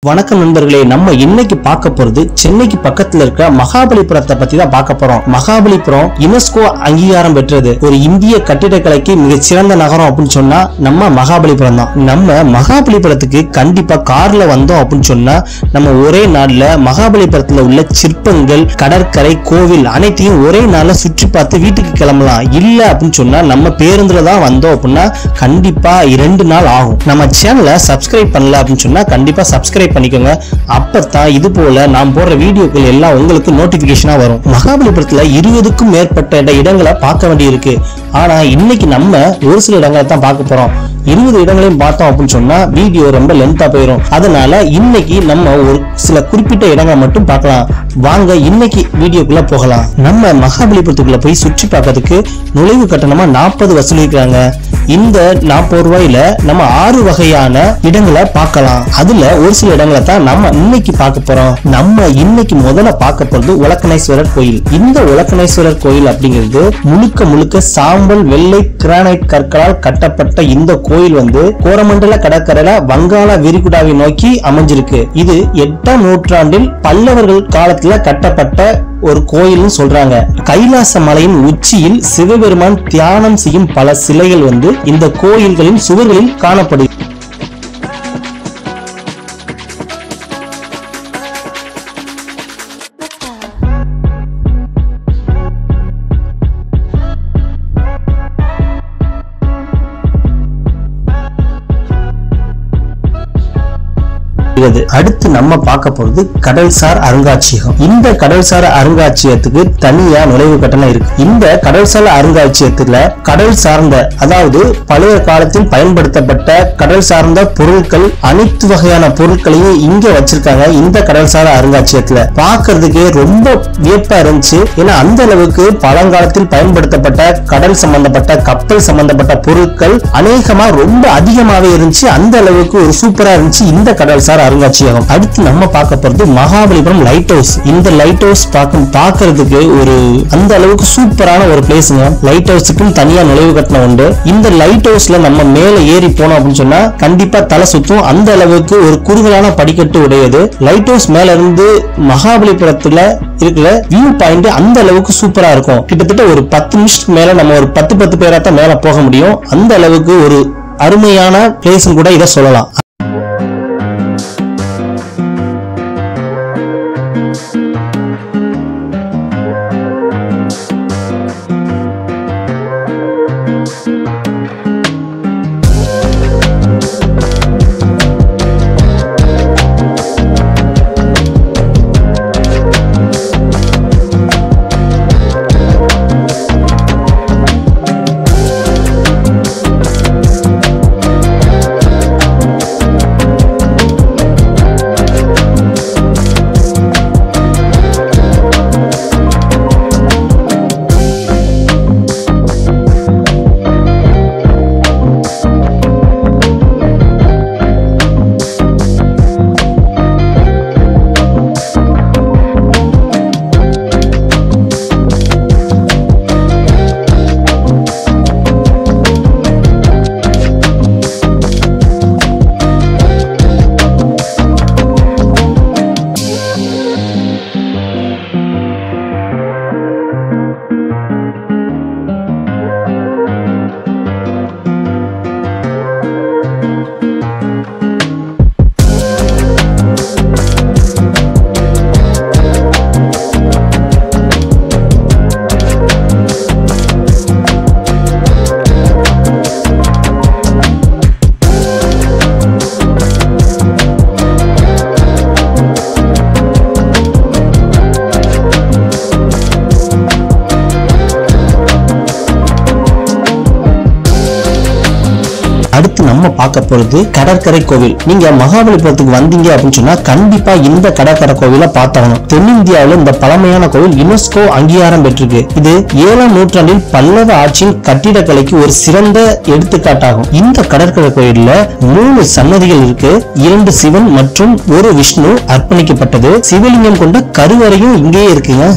வணக்கம் நண்பர்களே, நம்ம இன்னைக்கு பார்க்க போறது சென்னைக்கு பக்கத்துல இருக்க மகாபலிபுரத்தை பத்தி தான் பார்க்க போறோம். மகாபலிபுரம் யுனெஸ்கோ அங்கீகாரம் பெற்றது ஒரு இந்திய கட்டிடக்கலைக்கு மிகச்சிறந்த நகரம் அப்படின்னு சொன்னா நம்ம மகாபலிபுரம் தான். நம்ம மகாபலிபுரத்துக்கு கண்டிப்பா கார்ல வந்தோம் அப்படின்னு சொன்னா நம்ம ஒரே நாள்ல மகாபலிபுரத்துல உள்ள சிற்பங்கள், கடற்கரை, கோவில் அனைத்தையும் ஒரே நாள்ல சுற்றி பார்த்து வீட்டுக்கு கிளம்பலாம். இல்ல அப்படின்னு சொன்னா நம்ம பேருந்துல தான் வந்தோம் அப்படின்னா கண்டிப்பா 2 நாள் ஆகும். நம்ம சேனலை சப்ஸ்கிரைப் பண்ணல அப்படின்னு சொன்னா கண்டிப்பா சப்ஸ்கிரைப் பண்ணிக்கோங்க. அப்பதான் இது போல நான் போடுற வீடியோக்கள் எல்லாம் உங்களுக்கு நோட்டிபிகேஷனா வரும். மகாபலிபுரத்துல 20க்கும் மேற்பட்ட இடங்களை பார்க்க வேண்டி இருக்கு. ஆனா இன்னைக்கு நம்ம ஒரு சில இடங்களை தான் பார்க்க போறோம். 20 இடங்களையும் பார்த்தோம் அப்படின்னு சொன்னா வீடியோ ரொம்ப லென்த்தா போயிடும். அதனால இன்னைக்கு நம்ம ஒரு சில குறிப்பிட்ட இடங்களை மட்டும் பார்க்கலாம். வாங்க இன்னைக்கு வீடியோக்குள்ள போகலாம். நம்ம மகாபலிபுரத்துக்குள்ள போய் சுற்றி பார்க்கறதுக்கு நுழைவு கட்டணமா 40 வசூலிக்கிறாங்க. இந்த 40 ரூபாயில நம்ம 6 வகையான இடங்களை பார்க்கலாம். அதுல ஒரு சில இடங்களை தான் நம்ம இன்னைக்கு பார்க்க போறோம். நம்ம இன்னைக்கு முதல்ல பார்க்க போறது உலக்கணேஸ்வரர் கோயில். இந்த உலக்கணேஸ்வரர் கோயில் அப்படிங்கிறது முழுக்க சாம்பல் வெள்ளை கிரானைட் கற்களால் கட்டப்பட்ட இந்த கோயில் வந்து கோரமண்டல கடற்கரையில வங்காள விரிகுடாவை நோக்கி அமைஞ்சிருக்கு. இது 8ஆம் நூற்றாண்டில் பல்லவர்கள் காலத்துல கட்டப்பட்ட ஒரு கோயில் சொல்றாங்க. கைலாச மலையின் உச்சியில் சிவபெருமான் தியானம் செய்யும் பல சிலைகள் வந்து இந்த கோயில்களின் சுவர்களில் காணப்படுகிறது. அடுத்து நம்ம பார்க்க போறது கடல்சார் அருங்காட்சியகம். இந்த கடல்சார் அருங்காட்சியகத்துக்கு தனியா நுழைவு கட்டணம் இருக்கு. இந்த கடல்சார் அருங்காட்சியகத்துல கடல் சார்ந்த, அதாவது பழைய காலத்தில் பயன்படுத்தப்பட்ட கடல் சார்ந்த பொருட்கள், அனைத்து வகையான பொருட்களையும் இங்க வச்சிருக்காங்க. இந்த கடல்சார் அருங்காட்சியகத்துல பார்க்கிறதுக்கு ரொம்ப வியப்பா இருந்துச்சு. ஏன்னா அந்த அளவுக்கு பழங்காலத்தில் பயன்படுத்தப்பட்ட கடல் சம்பந்தப்பட்ட, கப்பல் சம்பந்தப்பட்ட பொருட்கள் அநேகமா ரொம்ப அதிகமாவே இருந்துச்சு. அந்த அளவுக்கு ஒரு சூப்பரா இருந்துச்சு இந்த கடல்சார் அருங்காட்சியகம். அடுத்து நம்ம பார்க்க போறது மகாபலிபுரம் லைட் ஹவுஸ். இந்த லைட் ஹவுஸ் பார்க்கிறதுக்கு ஒரு அந்த அளவுக்கு சூப்பரான ஒரு பிளேஸ்ங்க. லைட் ஹவுஸுக்கும் தனியா நுழைவு கட்டணம் உண்டு. இந்த லைட் ஹவுஸ்ல நம்ம மேல ஏறி போனோம் அப்படின்னு சொன்னா கண்டிப்பா தலை சுத்தும். அந்த அளவுக்கு ஒரு குறுகலான படிக்கட்டு உடையது. லைட் ஹவுஸ் மேல இருந்து மகாபலிபுரத்துல இருக்கிற வியூ பாயிண்ட் அந்த அளவுக்கு சூப்பரா இருக்கும். கிட்டத்தட்ட ஒரு 10 நிமிஷத்துக்கு மேல நம்ம ஒரு 10 பேரா தான் மேல போக முடியும். அந்த அளவுக்கு ஒரு அருமையான பிளேஸ் கூட இதை சொல்லலாம். அடுத்து நம்ம பார்க்க போறது கடற்கரை கோவில். நீங்க மகாபலிபுரத்துக்கு வந்தீங்க அப்படின்னு சொன்னா கண்டிப்பா இந்த கடற்கரை கோவிலை பார்த்தாகணும். தென்னிந்தியாவில் இந்த பழமையான கோவில் யுனெஸ்கோ அங்கீகாரம் பெற்றிருக்கு. இது 7ஆம் நூற்றாண்டில் பல்லவ ஆட்சியின் கட்டிடக்கலைக்கு ஒரு சிறந்த எடுத்துக்காட்டாகும். இந்த கடற்கரை கோயில்ல 3 சன்னதிகள் இருக்கு. 2 சிவன் மற்றும் 1 விஷ்ணு அர்ப்பணிக்கப்பட்டது. சிவலிங்கம் கொண்ட கருவறையும் இங்கேயே இருக்குங்க.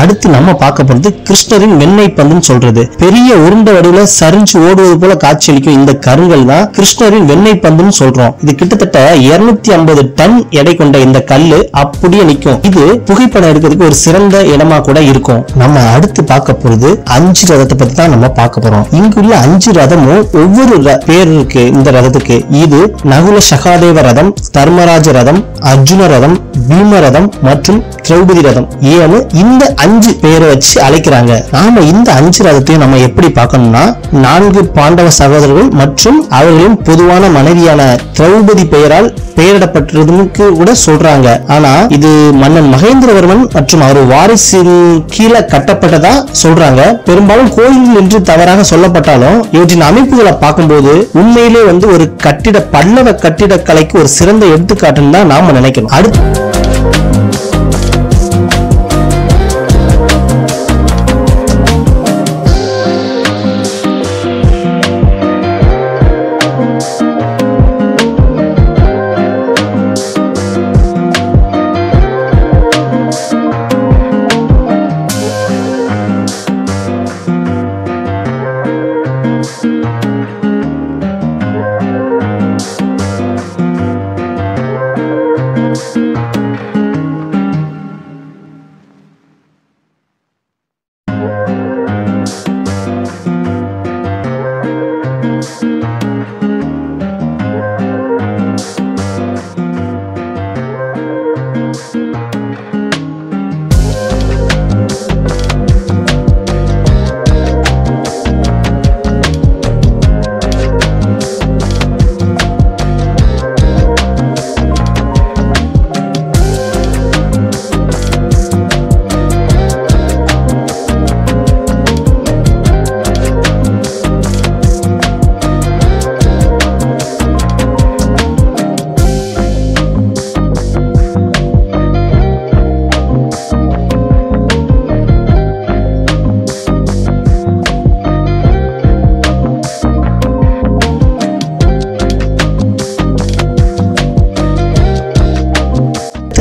அடுத்து நம்ம பார்க்க போறது கிருஷ்ணரின் வெண்ணெய் பந்துன்னு சொல்றது. பெரிய உருண்டை வடிவில சரிஞ்சு ஓடுவது போல காட்சியளிக்கும் இந்த கருங்கல் தான் கிருஷ்ணரின் வெண்ணெய் பந்துன்னு சொல்றோம். இது கிட்டத்தட்ட 250 டன் எடை கொண்ட இந்த கல்லு அப்படியே நிக்கும். இது புகைப்படம் எடுக்கிறதுக்கு ஒரு சிறந்த இடமா கூட இருக்கும். நம்ம அடுத்து பார்க்க போறது 5 ரதத்தை பத்தி தான் நம்ம பார்க்க போறோம். இங்குள்ள 5 ரதமும் ஒவ்வொரு பேர் இருக்கு இந்த ரதத்துக்கு. இது நகுல சகாதேவ ரதம், தர்மராஜ ரதம், அர்ஜுன ரதம், பீம ரதம் மற்றும் திரௌபதி ரதம். ஏன்னு இந்த 5 பேரை வச்சு அழைக்கிறாங்க. நாம இந்த 5 ரதத்தையும் நம்ம எப்படி பார்க்கணும்னா 4 பாண்டவ சகோதரர்கள் மற்றும் அவர்களின் பொதுவான மனைவியான திரௌபதி பெயரால் பெயரிடப்பட்டிருந்ததுக்கு கூட சொல்றாங்க. ஆனா இது மன்னன் மகேந்திரவர்மன் மற்றும் அவர் வாரிசின் கீழே கட்டப்பட்டதா சொல்றாங்க. பெரும்பாலும் கோயிலில் என்று தவறாக சொல்லப்பட்டாலும் இவற்றின் அமைப்புகளை பார்க்கும்போது உண்மையிலே ஒரு பல்லவ கட்டிடக்கலைக்கு ஒரு சிறந்த எடுத்துக்காட்டுன்னு தான் நாம நினைக்கணும். அடுத்து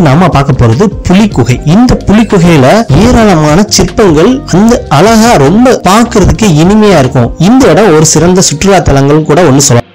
நாம பார்க்க போறது புலிக்குகை. இந்த புலிக்குகையில ஏராளமான சிற்பங்கள் அந்த அழகா ரொம்ப பார்க்கிறதுக்கு இனிமையா இருக்கும். இந்த இடம் ஒரு சிறந்த சுற்றுலா தலங்கள் கூட ஒன்னு சொல்லலாம்.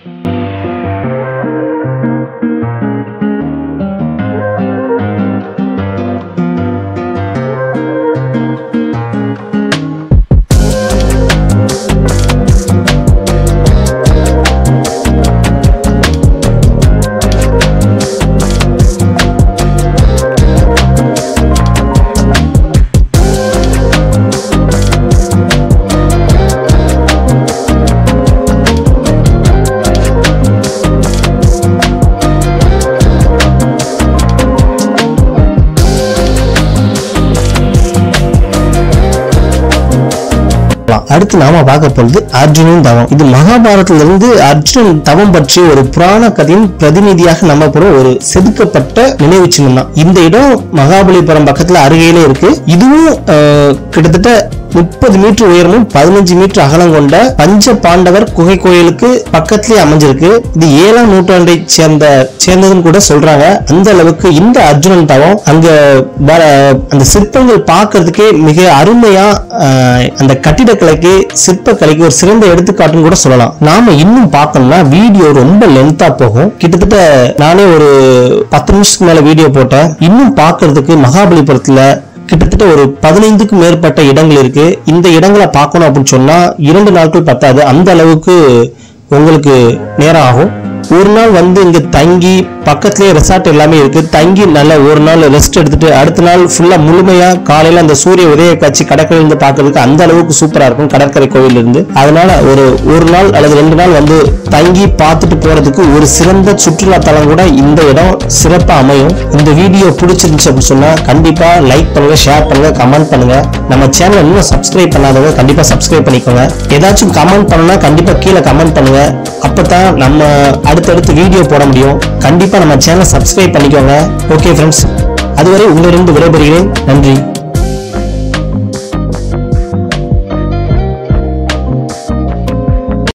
அடுத்து நாம பார்க்க போறது அர்ஜுனன் தவம். இது மகாபாரதத்திலிருந்து அர்ஜுனன் தவம் பற்றி ஒரு புராண கதையின் பிரதிநிதியாக நம்ம ஒரு செதுக்கப்பட்ட நினைவு சின்னம் தான். இந்த இடம் மகாபலிபுரம் பக்கத்துல அருகையிலே இருக்கு. இதுவும் கிட்டத்தட்ட 30 மீட்டர் உயரமும் 15 மீட்டர் அகலம் கொண்ட பஞ்ச பாண்டவர் குகை கோயிலுக்கு பக்கத்திலே அமைஞ்சிருக்கு. இது 7ஆம் நூற்றாண்டை சேர்ந்ததுன்னு கூட சொல்றாங்க. அந்த அளவுக்கு இந்த அர்ஜுனன் தவம் அங்க அந்த சிற்பங்கள் பார்க்கறதுக்கே மிக அருமையா அந்த கட்டிடக்கலைக்கு சிற்பக்கலைக்கு ஒரு சிறந்த எடுத்துக்காட்டுன்னு கூட சொல்லலாம். நாம இன்னும் பார்த்தோம்னா வீடியோ ரொம்ப லென்த்தா போகும். கிட்டத்தட்ட நானே ஒரு 10 நிமிஷத்துக்கு மேல வீடியோ போட்டேன். இன்னும் பார்க்கறதுக்கு மகாபலிபுரத்துல கிட்டத்தட்ட ஒரு 15க்கும் மேற்பட்ட இடங்கள் இருக்கு. இந்த இடங்களை பார்க்கணும் அப்படின்னு சொன்னா 2 நாட்கள் பத்தாது. அந்த அளவுக்கு உங்களுக்கு நேரம் ஆகும். ஒரு நாள் இங்க தங்கி பக்கத்திலேயே ரெசார்ட் எல்லாமே இருக்கு. தங்கி நல்ல ஒரு நாள் ரெஸ்ட் எடுத்துட்டு அடுத்த நாள் ஃபுல்லா முழுமையா காலையில அந்த சூரிய உதய காட்சி கடற்கரையிலிருந்து பார்க்கறதுக்கு அந்த அளவுக்கு சூப்பரா இருக்கும் கடற்கரை கோவில் இருந்து. அதனால ஒரு நாள் அல்லது 2 நாள் தங்கி பார்த்துட்டு போறதுக்கு ஒரு சிறந்த சுற்றுலா தலம் கூட இந்த இடம் சிறப்பா அமையும். இந்த வீடியோ பிடிச்சிருந்துச்சு அப்படின்னு சொன்னா கண்டிப்பா லைக் பண்ணுங்க, ஷேர் பண்ணுங்க, கமெண்ட் பண்ணுங்க. நம்ம சேனல் இன்னும் சப்ஸ்கிரைப் பண்ணாதவங்க கண்டிப்பா சப்ஸ்கிரைப் பண்ணிக்கோங்க. ஏதாச்சும் கமெண்ட் பண்ணா கண்டிப்பா கீழே கமெண்ட் பண்ணுங்க. அப்பதான் நம்ம அடுத்தடுத்து வீடியோ போட முடியும். கண்டிப்பா நம்ம சேனல் சப்ஸ்கிரைப் பண்ணிக்கோங்க. ஓகே ஃப்ரெண்ட்ஸ், அதுவரை உங்களிடம் விடைபெறுகிறேன். நன்றி.